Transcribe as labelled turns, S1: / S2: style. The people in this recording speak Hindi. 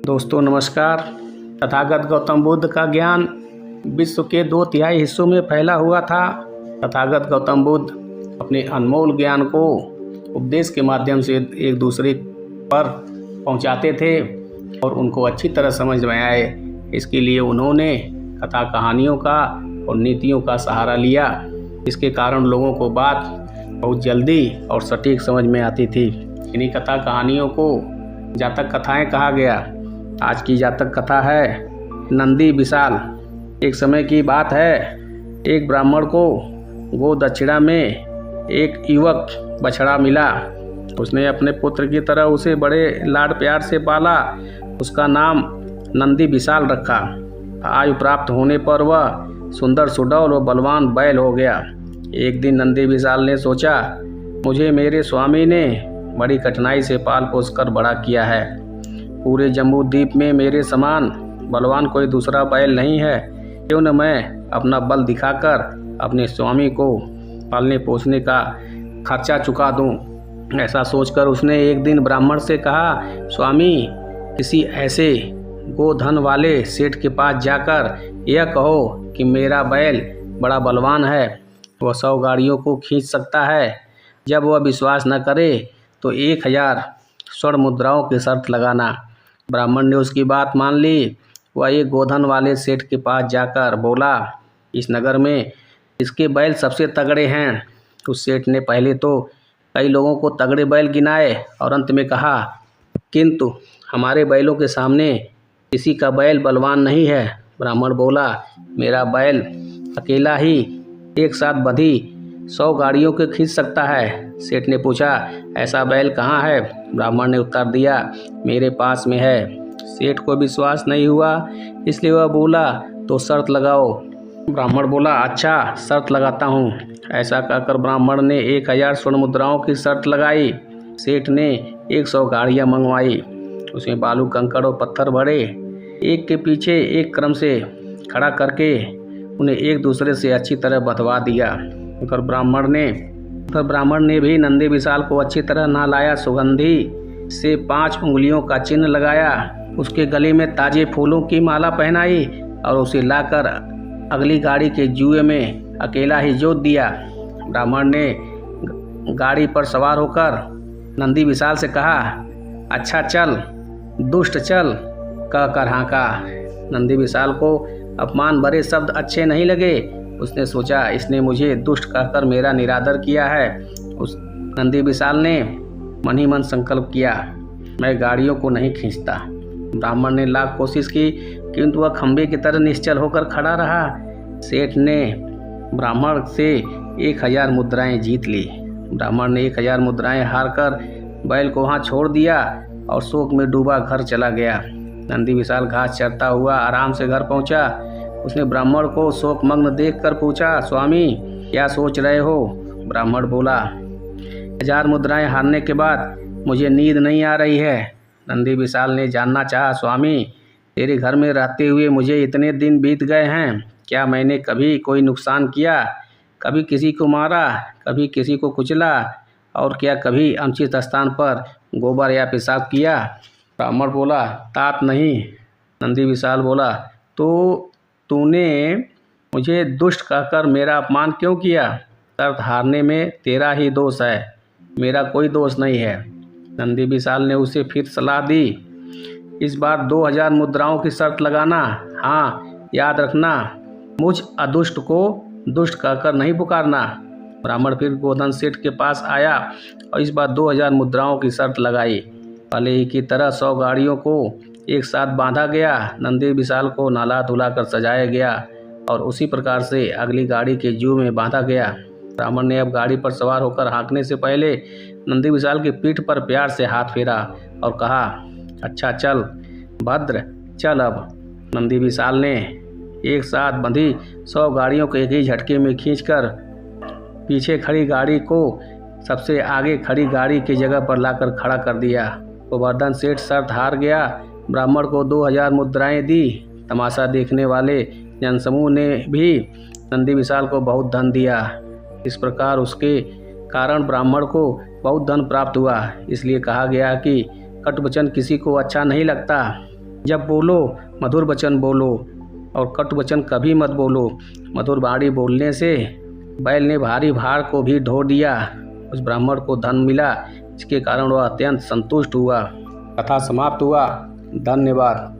S1: दोस्तों नमस्कार। तथागत गौतम बुद्ध का ज्ञान विश्व के 2/3 हिस्सों में फैला हुआ था। तथागत गौतम बुद्ध अपने अनमोल ज्ञान को उपदेश के माध्यम से एक दूसरे पर पहुंचाते थे और उनको अच्छी तरह समझ में आए। इसके लिए उन्होंने कथा कहानियों का और नीतियों का सहारा लिया। इसके कारण लोगों को बात बहुत जल्दी और सटीक समझ में आती थी। इन्हीं कथा कहानियों को जातक कथाएं कहा गया। आज की जातक कथा है नंदी विशाल। एक समय की बात है, एक ब्राह्मण को गो दक्षिणा में एक युवक बछड़ा मिला। उसने अपने पुत्र की तरह उसे बड़े लाड प्यार से पाला। उसका नाम नंदी विशाल रखा। आयु प्राप्त होने पर वह सुंदर सुडौल व बलवान बैल हो गया। एक दिन नंदी विशाल ने सोचा, मुझे मेरे स्वामी ने बड़ी कठिनाई से पाल पोस कर बड़ा किया है। पूरे जम्बू द्वीप में मेरे समान बलवान कोई दूसरा बैल नहीं है। क्यों न मैं अपना बल दिखाकर अपने स्वामी को पालने पोसने का खर्चा चुका दूं। ऐसा सोचकर उसने एक दिन ब्राह्मण से कहा, स्वामी, किसी ऐसे गोधन वाले सेठ के पास जाकर यह कहो कि मेरा बैल बड़ा बलवान है, वह 100 गाड़ियों को खींच सकता है। जब वह विश्वास न करे तो 1000 स्वर्ण मुद्राओं की शर्त लगाना। ब्राह्मण ने उसकी बात मान ली। वह एक गोधन वाले सेठ के पास जाकर बोला, इस नगर में इसके बैल सबसे तगड़े हैं। उस सेठ ने पहले तो कई लोगों को तगड़े बैल गिनाए और अंत में कहा, किंतु हमारे बैलों के सामने किसी का बैल बलवान नहीं है। ब्राह्मण बोला, मेरा बैल अकेला ही एक साथ बंधी 100 गाड़ियों के खींच सकता है। सेठ ने पूछा, ऐसा बैल कहाँ है? ब्राह्मण ने उत्तर दिया, मेरे पास में है। सेठ को विश्वास नहीं हुआ, इसलिए वह बोला, तो शर्त लगाओ। ब्राह्मण बोला, अच्छा, शर्त लगाता हूँ। ऐसा कहकर ब्राह्मण ने 1000 स्वर्ण मुद्राओं की शर्त लगाई। सेठ ने 100 गाड़ियाँ मंगवाई। उसमें बालू कंकड़ और पत्थर भरे, एक के पीछे एक क्रम से खड़ा करके उन्हें एक दूसरे से अच्छी तरह बंधवा दिया। फिर ब्राह्मण ने भी नंदी विशाल को अच्छी तरह नहलाया, सुगंधी से 5 उंगलियों का चिन्ह लगाया, उसके गले में ताजे फूलों की माला पहनाई और उसे लाकर अगली गाड़ी के जुए में अकेला ही जोत दिया। ब्राह्मण ने गाड़ी पर सवार होकर नंदी विशाल से कहा, अच्छा चल, दुष्ट चल, कहकर हाँका। नंदी विशाल को अपमान भरे शब्द अच्छे नहीं लगे। उसने सोचा, इसने मुझे दुष्ट कहकर मेरा निरादर किया है। उस नंदी विशाल ने मन ही मन संकल्प किया, मैं गाड़ियों को नहीं खींचता। ब्राह्मण ने लाख कोशिश की, किंतु वह खंबे की तरह निश्चल होकर खड़ा रहा। सेठ ने ब्राह्मण से 1000 मुद्राएं जीत ली। ब्राह्मण ने 1000 मुद्राएं हार कर बैल को वहाँ छोड़ दिया और शोक में डूबा घर चला गया। नंदी विशाल घास चरता हुआ आराम से घर पहुँचा। उसने ब्राह्मण को शोकमग्न देखकर पूछा, स्वामी, क्या सोच रहे हो? ब्राह्मण बोला, 1000 मुद्राएं हारने के बाद मुझे नींद नहीं आ रही है। नंदी विशाल ने जानना चाहा, स्वामी, तेरे घर में रहते हुए मुझे इतने दिन बीत गए हैं, क्या मैंने कभी कोई नुकसान किया? कभी किसी को मारा, कभी किसी को कुचला, और क्या कभी अनुचित स्थान पर गोबर या पेशाब किया? ब्राह्मण बोला, तात नहीं। नंदी विशाल बोला, तो तूने मुझे दुष्ट कहकर मेरा अपमान क्यों किया? शर्त हारने में तेरा ही दोष है, मेरा कोई दोष नहीं है। नंदी विशाल ने उसे फिर सलाह दी, इस बार 2000 मुद्राओं की शर्त लगाना। हाँ, याद रखना, मुझ अदुष्ट को दुष्ट कहकर नहीं पुकारना। ब्राह्मण फिर गोधन सेठ के पास आया और इस बार 2000 मुद्राओं की शर्त लगाई। पहले ही की तरह 100 गाड़ियों को एक साथ बांधा गया। नंदी विशाल को नहला धुला कर सजाया गया और उसी प्रकार से अगली गाड़ी के जू में बांधा गया। ब्राह्मण ने अब गाड़ी पर सवार होकर हाँकने से पहले नंदी विशाल की पीठ पर प्यार से हाथ फेरा और कहा, अच्छा चल भद्र, चल अब। नंदी विशाल ने एक साथ बंधी 100 गाड़ियों को एक ही झटके में खींचकर पीछे खड़ी गाड़ी को सबसे आगे खड़ी गाड़ी की जगह पर लाकर खड़ा कर दिया। गोवर्धन सेठ शर्त हार गया। ब्राह्मण को 2000 मुद्राएं दी। तमाशा देखने वाले जनसमूह ने भी नंदी विशाल को बहुत धन दिया। इस प्रकार उसके कारण ब्राह्मण को बहुत धन प्राप्त हुआ। इसलिए कहा गया कि कटुवचन किसी को अच्छा नहीं लगता। जब बोलो मधुर वचन बोलो और कटु वचन कभी मत बोलो। मधुर वाणी बोलने से बैल ने भारी भार को भी ढो दिया। उस ब्राह्मण को धन मिला, इसके कारण वह अत्यंत संतुष्ट हुआ। कथा समाप्त हुआ। धन्यवाद।